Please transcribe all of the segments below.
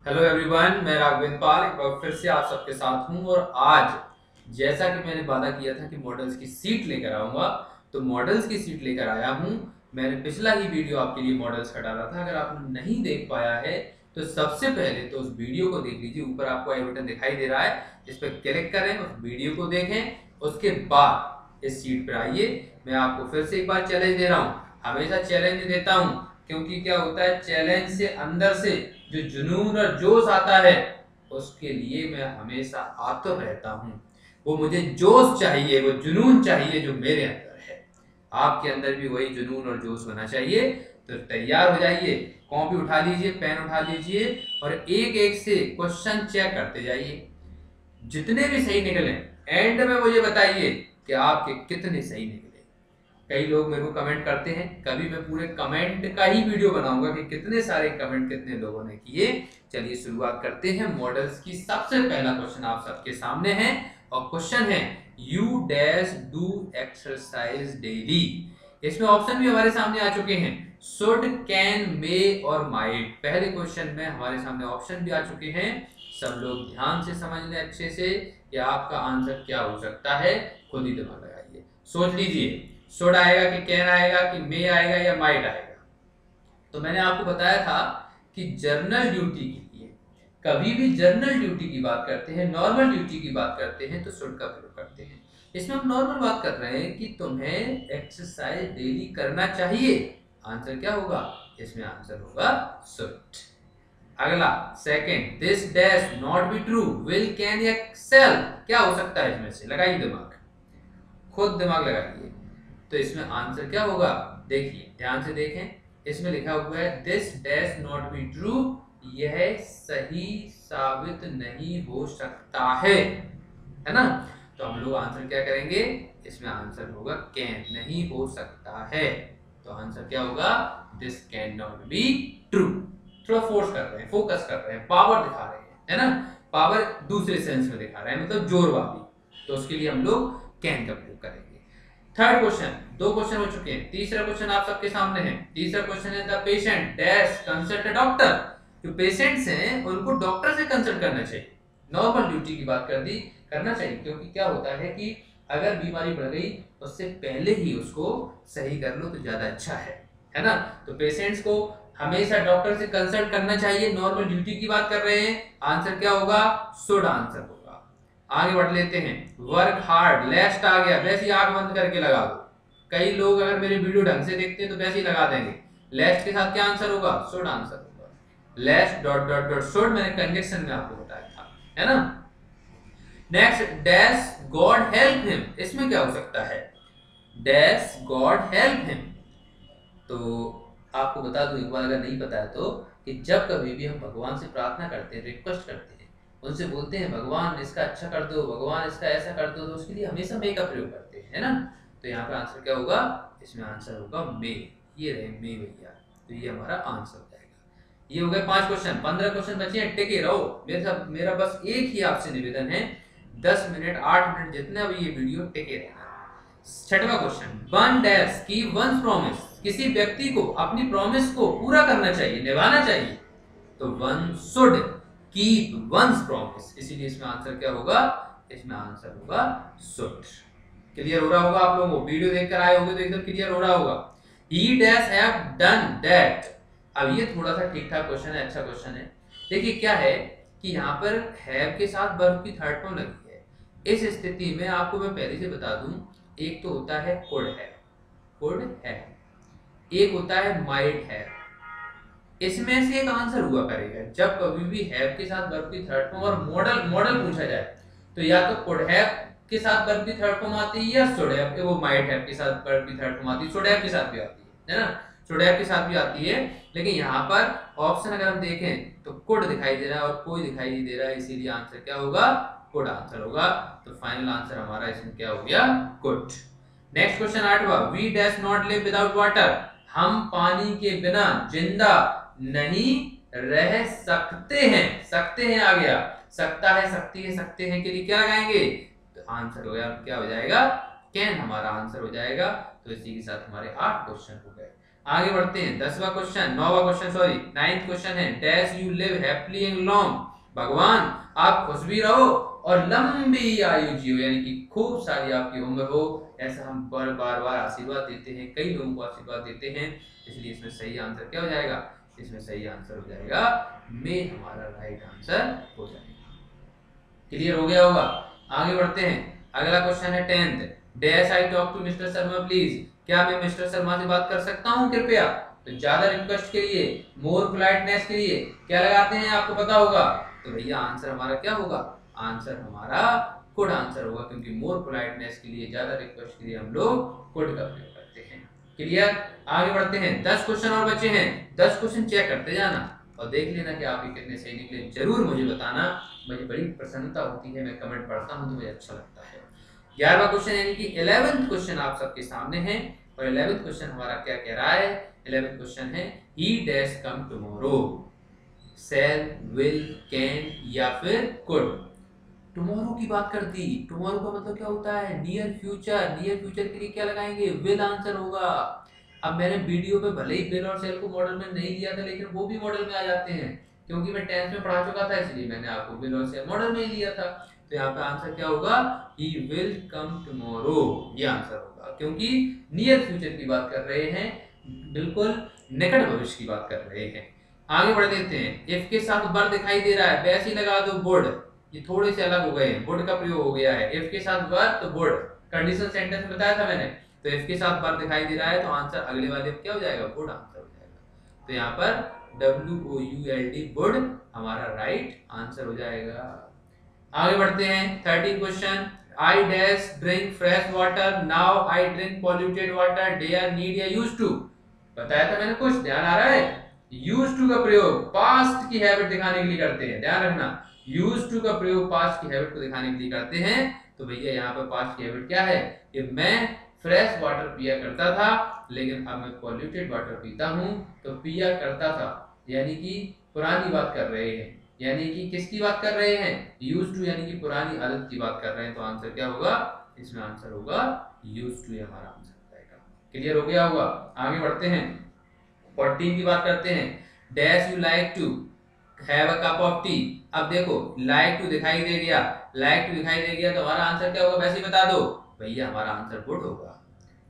Hello everyone, मैं राघवेंद्र पाल एक बार फिर से आप सबके साथ हूं। और आज जैसा कि मैंने वादा किया था कि मॉडल्स की सीट लेकर आऊंगा, तो मॉडल्स की सीट लेकर आया हूं। मैंने पिछला ही वीडियो आपके लिए मॉडल्स का डाला था। अगर आपने नहीं देख पाया है तो सबसे पहले तो उस वीडियो को देख लीजिए। ऊपर आपको आई बटन दिखाई दे रहा है, इस पर क्लिक करें, उस वीडियो को देखें। उसके बाद इस सीट पर आइए। मैं आपको फिर से एक बार चैलेंज दे रहा हूँ। हमेशा चैलेंज देता हूँ, क्योंकि क्या होता है, चैलेंज से अंदर से जो जुनून और जोश आता है, उसके लिए मैं हमेशा आतुर रहता हूं। वो मुझे जोश चाहिए, वो जुनून चाहिए जो मेरे अंदर है। आपके अंदर भी वही जुनून और जोश होना चाहिए। तो तैयार हो जाइए, कॉपी उठा लीजिए, पेन उठा लीजिए और एक एक से क्वेश्चन चेक करते जाइए। जितने भी सही निकले एंड में मुझे बताइए कि आपके कितने सही निकले। कई लोग मेरे को कमेंट करते हैं, कभी मैं पूरे कमेंट का ही वीडियो बनाऊंगा कि कितने सारे कमेंट कितने लोगों ने किए। चलिए शुरुआत करते हैं मॉडल्स की। सबसे पहला क्वेश्चन आप सबके सामने है और क्वेश्चन है you dash do exercise daily. इसमें ऑप्शन भी हमारे सामने आ चुके हैं, शुड, कैन, मे और माइट। पहले क्वेश्चन में हमारे सामने ऑप्शन भी आ चुके हैं। सब लोग ध्यान से समझ लें अच्छे से कि आपका आंसर क्या हो सकता है। खुद ही दिमाग लगाइए, सोच लीजिए, शुड आएगा कि कैन आएगा कि मे आएगा या माइट आएगा। तो मैंने आपको बताया था कि जर्नल ड्यूटी के लिए कभी भी जर्नल ड्यूटी की बात करते हैं, नॉर्मल ड्यूटी की बात करते हैं तो शुड का प्रयोग करते हैं। इसमें हम नॉर्मल बात कर रहे हैं कि तुम्हें एक्सरसाइज डेली करना चाहिए। आंसर क्या होगा? इसमें आंसर होगा शुड। अगला second, this dash not be true, will, can या सेल। क्या हो सकता है इसमें से? लगाइए दिमाग, खुद दिमाग लगाइए। तो इसमें आंसर क्या होगा? देखिए, ध्यान से देखें। इसमें लिखा हुआ है this dash not be true, यह सही साबित नहीं हो सकता है ना। तो हम लोग आंसर क्या करेंगे? इसमें आंसर होगा कैन, नहीं हो सकता है। तो आंसर क्या होगा? This can not be true. थोड़ा फोर्स कर रहे हैं, फोकस कर रहे हैं, पावर दिखा रहे हैं, है ना। पावर दूसरे सेंस में दिखा रहे हैं, मतलब जोर वाली। तो उसके लिए हम लोग कैन का प्रयोग करेंगे। थर्ड क्वेश्चन, दो क्वेश्चन हो चुके हैं। तीसरा क्वेश्चन आप सबके सामने है। तीसरा क्वेश्चन है the patient dash consult doctor. जो पेशेंट्स हैं उनको डॉक्टर से कंसल्ट करना चाहिए। नॉर्मल ड्यूटी की बात कर दी, करना चाहिए, क्योंकि क्या होता है कि अगर बीमारी बढ़ गई उससे पहले ही उसको सही कर लो तो ज्यादा अच्छा है ना। तो पेशेंट्स को हमेशा डॉक्टर से कंसल्ट करना चाहिए। नॉर्मल ड्यूटी की बात कर रहे हैं, आंसर क्या होगा? शुड आंसर होगा। आगे बढ़ लेते हैं। वर्क हार्ड, लेस्ट आ गया, वैसे ही आंख बंद करके लगा दो। कई लोग अगर मेरे वीडियो ढंग से देखते हैं तो वैसे ही लगा देंगे। लेस्ट के साथ क्या आंसर होगा? शुड आंसर होगा। लेस्ट डॉट डॉट डॉट शुड, मैंने कंजक्शन में आपको बताया था, है ना। Next, dash God help him. इसमें क्या हो सकता है? Dash God help him. तो आपको बता दूं एक बार, अगर नहीं पता है तो, कि जब कभी भी हम भगवान से प्रार्थना करते हैं, रिक्वेस्ट करते हैं, उनसे बोलते हैं भगवान इसका अच्छा कर दो, भगवान इसका ऐसा कर दो, तो उसके लिए हमेशा मे का प्रयोग करते हैं, है ना। तो यहाँ पे आंसर क्या होगा? इसमें आंसर होगा मे। ये रहे मे भैया, तो ये हमारा आंसर हो जाएगा। ये हो गए 5 क्वेश्चन। 15 क्वेश्चन बचे हैं, टिके रहो मेरे साथ। मेरा बस एक ही आपसे निवेदन है, 10 मिनट 8 मिनट जितना भी ये वीडियो टिके रहना। छठवां क्वेश्चन, वन डैश की वन प्रॉमिस। किसी व्यक्ति को अपनी प्रॉमिस को पूरा करना चाहिए, निभाना चाहिए, तो one should keep once promise. इसीलिए इसमें आंसर क्या होगा? इसमें आंसर होगा शुड। क्लियर हो रहा होगा आप लोगों को? वीडियो देखकर आए होंगे तो एकदम क्लियर हो रहा होगा। ही डैश हैव डन दैट। अब ये थोड़ा सा ठीक ठाक क्वेश्चन है, अच्छा क्वेश्चन है। देखिए क्या है कि यहाँ पर हैव के साथ वर्ब की थर्ड फॉर्म लगी है। इस स्थिति में आपको मैं पहले से बता दूं, एक तो होता है कुड है, कुड है, एक होता है माइट है। इसमें से एक आंसर हुआ करेगा जब कभी भी हैव के साथ वर्ब की थर्ड फॉर्म और मॉडल मॉडल पूछा जाए, तो या तो कुड हैव के साथ वर्ब की थर्ड फॉर्म आती है, या शुड हैव के, वो माइट हैव के साथ वर्ब की थर्ड फॉर्म आती है, शुड हैव के साथ भी आती है ना, शुड हैव के साथ भी आती है। लेकिन यहाँ पर ऑप्शन अगर हम देखें तो कुड दिखाई दे रहा है और कोई दिखाई नहीं दे रहा है, इसीलिए आंसर क्या होगा? कुड आंसर होगा। तो फाइनल आंसर हमारा इसमें क्या हो गया? कुड। नेक्स्ट क्वेश्चन 8वां, we dash not live without water. हम पानी के बिना जिंदा नहीं रह सकते हैं। सकते हैं आ गया, सकता है, सकती है, सकते हैं के लिए क्या लगाएंगे? तो आंसर हो गया, क्या हो जाएगा? कैन हमारा आंसर हो जाएगा। तो इसी के साथ हमारे 8 क्वेश्चन हो गए। आगे बढ़ते हैं 10वां क्वेश्चन, 9वां क्वेश्चन सॉरी 9th क्वेश्चन है dash you live happily and long, भगवान आप खुश भी रहो और लंबी आयु जियो, यानी कि खूब सारी आपकी उम्र हो, ऐसा हम बार बार आशीर्वाद देते हैं, कई लोगों को आशीर्वाद देते हैं, इसलिए इसमें सही आंसर क्या हो जाएगा, इसमें सही आंसर हो जाएगा मे, हमारा राइट आंसर हो जाएगा। क्लियर हो गया होगा। आगे बढ़ते हैं, अगला क्वेश्चन है 10th, dash I talk to Mister Sharma please, क्या मैं मिस्टर शर्मा से बात कर सकता हूं कृपया, तो ज्यादा रिक्वेस्ट के लिए, मोर पोलाइटनेस के लिए क्या लगाते हैं आपको पता होगा, तो भैया आंसर हमारा क्या होगा, आंसर हमारा कुड आंसर होगा, क्योंकि मोर पोलाइटनेस के लिए, ज्यादा रिक्वेस्ट के लिए हम लोग कुड का प्रयोग करते हैं। क्लियर, आगे बढ़ते हैं, 10 क्वेश्चन और बचे हैं, 10 क्वेश्चन चेक करते जाना और देख लेना कि आपके कितने सही निकले, जरूर मुझे बताना, मुझे बड़ी प्रसन्नता होती है, मैं कमेंट पढ़ता हूं तो मुझे अच्छा लगता है। 11वां क्वेश्चन यानी कि 11th क्वेश्चन आप सबके सामने है, और 11th क्वेश्चन हमारा क्या कह रहा है, 11th क्वेश्चन है he dash come tomorrow, shall, will, can या फिर कुड। टुमारो की बात कर दी, टुमारो का मतलब क्या होता है, नियर फ्यूचर, नियर फ्यूचर के लिए क्या लगाएंगे, विल आंसर होगा। अब मैंने वीडियो पे भले ही विल और शैल को मॉडल में नहीं लिया था, लेकिन वो भी मॉडल में आ जाते हैं, क्योंकि मैं 10th में पढ़ा चुका था, इसलिए मैंने आपको विल और शैल मॉडल में ही लिया था। तो यहाँ पे आंसर क्या होगा, ही विल कम टुमारो, ये आंसर होगा, क्योंकि नियर फ्यूचर की बात कर रहे हैं, बिल्कुल निकट भविष्य की बात कर रहे हैं। आगे बढ़ देते हैं, इफ के साथ वर दिखाई दे रहा है, वैसे ही लगा दो वुड, ये थोड़े से अलग हो गए हैं, वुड का प्रयोग हो गया है, इफ के साथ वर तो वुड, कंडीशनल सेंटेंस में बताया था मैंने, तो इफ के साथ वर दिखाई दे रहा है तो आंसर अगले वाले में क्या हो जाएगा, वुड आंसर हो जाएगा। तो यहाँ पर WOULD वुड हमारा राइट आंसर हो जाएगा। आगे बढ़ते हैं, 13 question, I dash drink fresh water, now I drink polluted water, dare, need या यूज्ड टू, बताया था मैंने, कुछ ध्यान आ रहा है, यूज्ड टू का प्रयोग पास्ट की हैबिट दिखाने के लिए करते हैं, ध्यान रखना, यूज्ड टू का प्रयोग पास्ट की हैबिट को दिखाने के लिए करते हैं। तो भैया यहाँ पर पास्ट की हैबिट क्या है, कि मैं फ्रेश वाटर पिया करता था, लेकिन अब मैं पॉल्यूटेड वाटर पीता हूँ, तो पिया करता था यानी कि पुरानी बात कर रहे हैं, यानी कि किसकी बात कर रहे हैं, यूज्ड टू, यानी कि पुरानी आदत की बात कर रहे हैं, तो आंसर क्या होगा, इसमें आंसर होगा यूज्ड टू, हमारा आंसर हो जाएगा। क्लियर हो गया होगा। आगे बढ़ते हैं, 14 की बात करते हैं, dash you like to have a cup of tea, अब देखो लाइक टू दिखाई दे गया, लाइक टू दिखाई दे गया, तो हमारा आंसर क्या होगा, वैसे ही बता दो भैया, हमारा आंसर वुड होगा।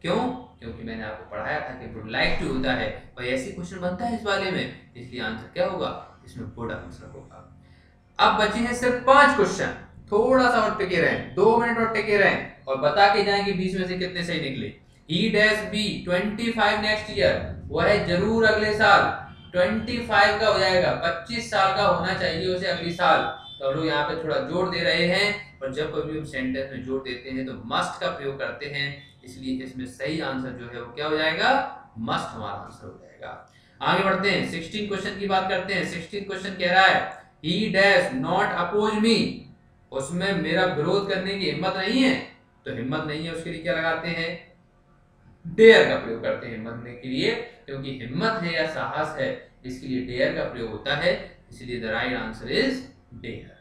क्यों, क्योंकि मैंने आपको पढ़ाया था कि वुड लाइक टू होता है, और ऐसे क्वेश्चन बनता है इस वाले में, इसलिए आंसर क्या होगा, इसमें वुड आंसर होगा। अब बचे हैं सिर्फ 5 क्वेश्चन, थोड़ा सा और टिके रहें, 2 मिनट और टिके रहें, और बता के जाएंगे 20 में से कितने सही निकले। He dash be 25 next year, वह जरूर अगले साल 25 का हो जाएगा, 25 साल का होना चाहिए उसे अगले साल। तो हम लोग यहाँ पे थोड़ा जोर दे रहे हैं, और जब कभी हम सेंटेंस में जोर देते हैं तो मस्ट का प्रयोग करते हैं, इसलिए इसमें सही आंसर जो है वो क्या हो जाएगा, मस्ट हमारा आंसर हो जाएगा। आगे बढ़ते हैं, 16 क्वेश्चन की बात करते हैं। 16 क्वेश्चन कह रहा है ही डैश नॉट अपोज मी, उसमें मेरा विरोध करने की हिम्मत नहीं है, तो हिम्मत नहीं है उसके लिए क्या लगाते हैं, डेयर का प्रयोग करते हैं हिम्मत के लिए, क्योंकि हिम्मत है या साहस है, इसके लिए डेयर का प्रयोग होता है, इसलिए the right answer is dare.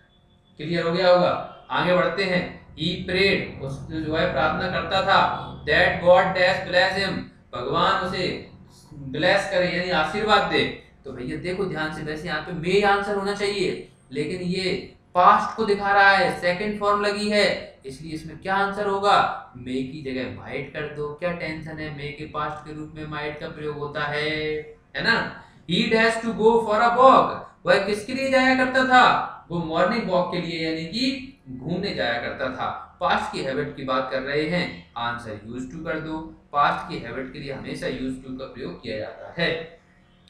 Clear हो गया होगा। आगे बढ़ते हैं, ही प्रेड, उसने जो है प्रार्थना करता था, that God dash bless him, भगवान उसे ब्लेस करे यानी आशीर्वाद दे। तो भैया देखो ध्यान से, वैसे यहाँ पे मे आंसर होना चाहिए, लेकिन ये पास्ट को दिखा रहा है, सेकंड फॉर्म लगी है, इसलिए इसमें क्या आंसर होगा, मे की जगह माइट कर दो, क्या टेंशन है, मे के पास्ट के रूप में माइट का प्रयोग होता है ना। He dash to go for a walk, वह किसके लिए जाया करता था, वो मॉर्निंग वॉक के लिए, यानी कि घूमने जाया करता था। पास्ट की हैबिट की बात कर रहे हैं, आंसर यूज्ड टू कर दो, पास्ट की हैबिट के लिए हमेशा यूज्ड टू का प्रयोग किया जाता है।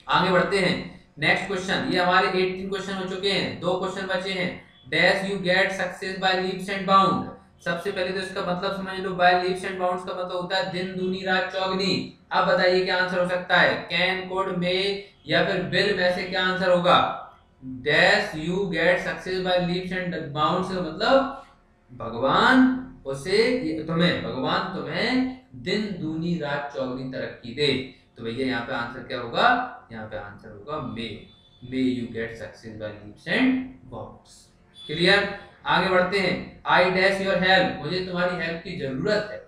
आगे बढ़ते हैं, नेक्स्ट क्वेश्चन, ये हमारे 18 क्वेश्चन हो चुके हैं, 2 क्वेश्चन बचे हैं। Dash you get success by leaps and bound, सबसे पहले तो इसका मतलब समझ लो, बाय लीप्स एंड बाउंड्स का मतलब होता है दिन दूनी रात चौगनी। अब बताइए क्या आंसर हो सकता है, कैन, कुड, मे या फिर विल में से क्या आंसर होगा। Dash you get success by leaps and bounds का मतलब भगवान तुम्हें दिन दूनी रात चौगनी तरक्की दे। तो भैया यहाँ पे आंसर क्या होगा, यहाँ पे आंसर होगा may you get success by leaps and bounds. Clear, आगे बढ़ते हैं, आई डैश योर हेल्प, मुझे तुम्हारी हेल्प की जरूरत है,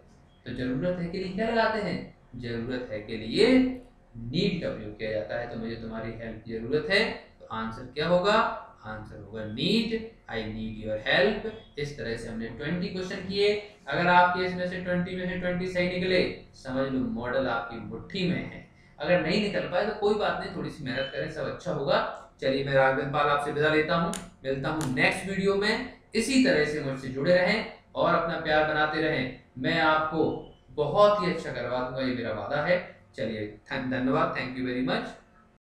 तो जरूरत है के लिए क्या लगाते हैं, जरूरत है के लिए नीड का प्रयोग किया जाता है, तो मुझे तुम्हारी हेल्प की जरूरत है। तो आंसर क्या होगा? आंसर होगा need, I need your help. इस तरह से हमने 20 क्वेश्चन किए। अगर आपके इसमें से 20 में से 20 सही निकले, समझ लो मॉडल आपकी मुट्ठी में है। अगर नहीं निकल पाए तो कोई बात नहीं, थोड़ी सी मेहनत करें, सब अच्छा होगा। चलिए मैं राघवेंद्र पाल आपसे विदा लेता हूँ, मिलता हूँ नेक्स्ट वीडियो में। इसी तरह से मुझसे जुड़े रहें और अपना प्यार बनाते रहें। मैं आपको बहुत ही अच्छा करवा दूंगा, ये मेरा वादा है। चलिए धन्यवाद, थैंक यू वेरी मच।